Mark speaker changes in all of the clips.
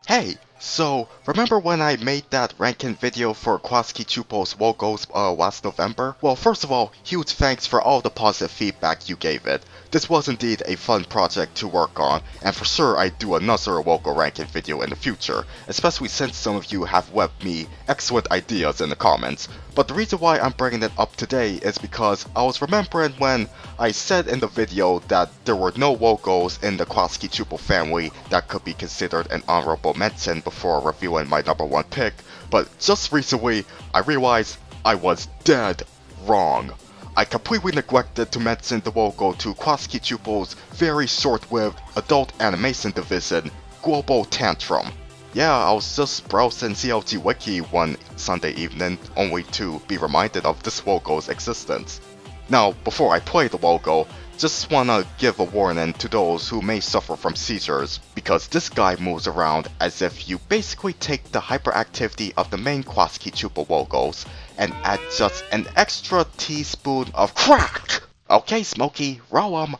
Speaker 1: Hey, so remember when I made that ranking video for Klasky Csupo's logos last November? Well, first of all, huge thanks for all the positive feedback you gave it. This was indeed a fun project to work on, and for sure I'd do another logo ranking video in the future, especially since some of you have left me excellent ideas in the comments. But the reason why I'm bringing it up today is because I was remembering when I said in the video that there were no logos in the Klasky Csupo family that could be considered an honorable mention before reviewing my #1 pick, but just recently I realized I was dead wrong. I completely neglected to mention the logo to Klasky Csupo's very short-lived adult animation division, Global Tantrum. Yeah, I was just browsing CLG Wiki one Sunday evening only to be reminded of this logo's existence. Now, before I play the logo, just wanna give a warning to those who may suffer from seizures, because this guy moves around as if you basically take the hyperactivity of the main Klasky Csupo logos and add just an extra teaspoon of crack! Okay, Smokey, roll 'em!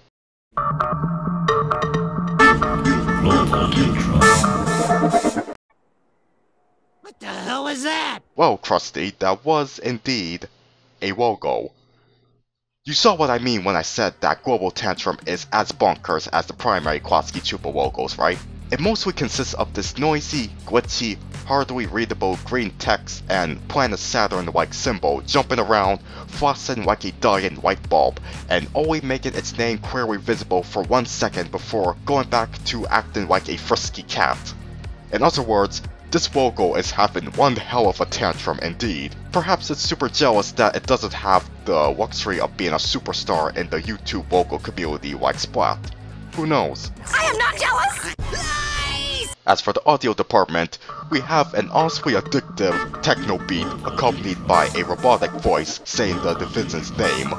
Speaker 2: What the hell is that?
Speaker 1: Well, Krusty, that was indeed a logo. You saw what I mean when I said that Global Tantrum is as bonkers as the primary Klasky Csupo logos, right? It mostly consists of this noisy, glitchy, hardly readable green text and Planet Saturn-like symbol jumping around, flossing like a dying light bulb, and only making its name clearly visible for 1 second before going back to acting like a frisky cat. In other words, this logo is having one hell of a tantrum indeed. Perhaps it's super jealous that it doesn't have the luxury of being a superstar in the YouTube logo community like Splaat. Who knows?
Speaker 2: I am not jealous! Lies!
Speaker 1: As for the audio department, we have an honestly addictive techno beat accompanied by a robotic voice saying the division's name.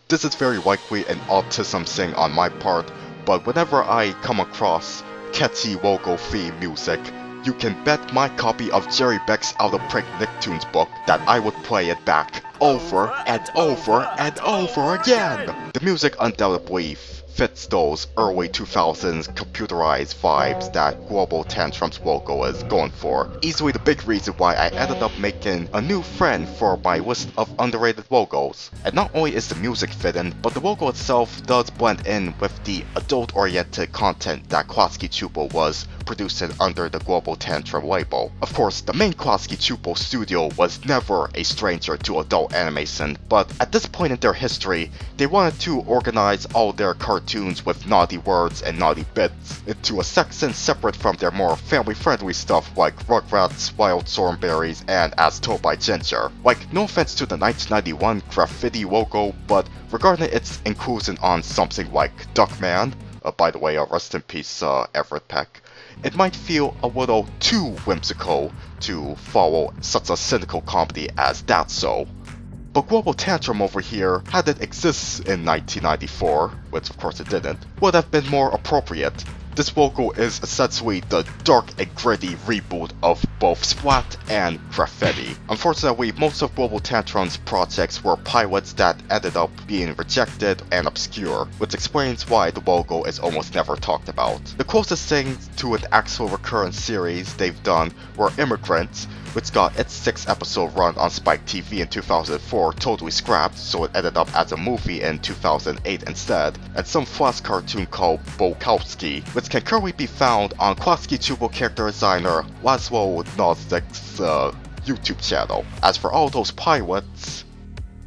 Speaker 1: This is very likely an autism thing on my part, but whenever I come across catchy logo theme music, you can bet my copy of Jerry Beck's Out of Print Nicktoons book that I would play it back over and over and over again! The music undoubtedly fits those early 2000s computerized vibes that Global Tantrum's logo is going for. Easily the big reason why I ended up making a new friend for my list of underrated logos. And not only is the music fitting, but the logo itself does blend in with the adult-oriented content that Klasky Csupo was producing under the Global Tantrum label. Of course, the main Klasky Csupo studio was never a stranger to adult animation, but at this point in their history, they wanted to organize all their cartoons with naughty words and naughty bits into a section separate from their more family-friendly stuff like Rugrats, Wild Thornberrys, and As Told by Ginger. Like, no offense to the 1991 Graffiti logo, but regarding its inclusion on something like Duckman, by the way, rest in peace Everett Peck, it might feel a little too whimsical to follow such a cynical comedy as That's So. But Global Tantrum over here, had it exist in 1994, which of course it didn't, would have been more appropriate. This logo is essentially the dark and gritty reboot of both Splaat and Graffiti. Unfortunately, most of Global Tantrum's projects were pilots that ended up being rejected and obscure, which explains why the logo is almost never talked about. The closest thing to an actual recurrent series they've done were Immigrants, which got its 6-episode run on Spike TV in 2004 totally scrapped, so it ended up as a movie in 2008 instead, and some Flash cartoon called Bukowski, which can currently be found on Klasky Csupo character designer Laszlo Nozdek's YouTube channel. As for all those pilots,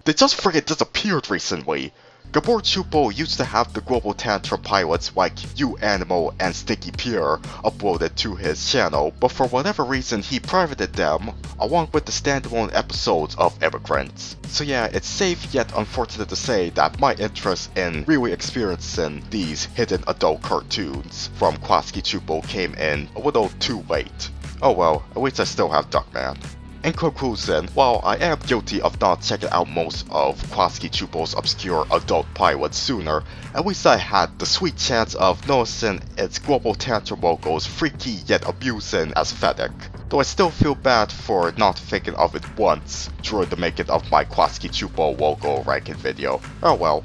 Speaker 1: they just friggin' disappeared recently. Gabor Csupo used to have the Global Tantrum pilots like You Animal and Stinky Pierre uploaded to his channel, but for whatever reason he privated them, along with the standalone episodes of Immigrants. So yeah, it's safe yet unfortunate to say that my interest in really experiencing these hidden adult cartoons from Klasky Csupo came in a little too late. Oh well, at least I still have Duckman. In conclusion, while I am guilty of not checking out most of Klasky Csupo's obscure adult pilots sooner, at least I had the sweet chance of noticing its Global Tantrum logo's freaky yet amusing aesthetic. Though I still feel bad for not thinking of it once during the making of my Klasky Csupo logo ranking video. Oh well.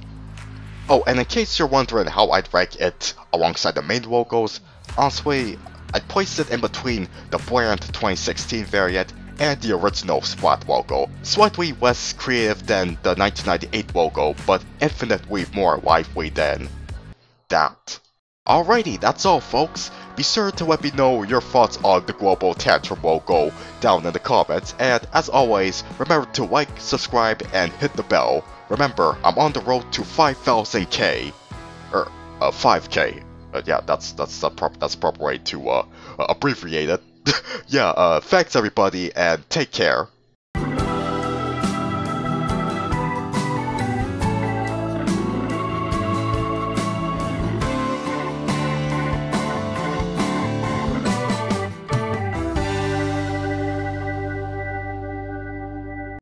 Speaker 1: Oh, and in case you're wondering how I'd rank it alongside the main logos, honestly, I'd place it in between the bland 2016 variant and the original Splaat logo. Slightly less creative than the 1998 logo, but infinitely more lively than that. Alrighty, that's all folks. Be sure to let me know your thoughts on the global Tantrum logo down in the comments, and as always, remember to like, subscribe, and hit the bell. Remember, I'm on the road to 5,000k. 5k. Yeah, that's the proper way to abbreviate it. Yeah, thanks everybody, and take care.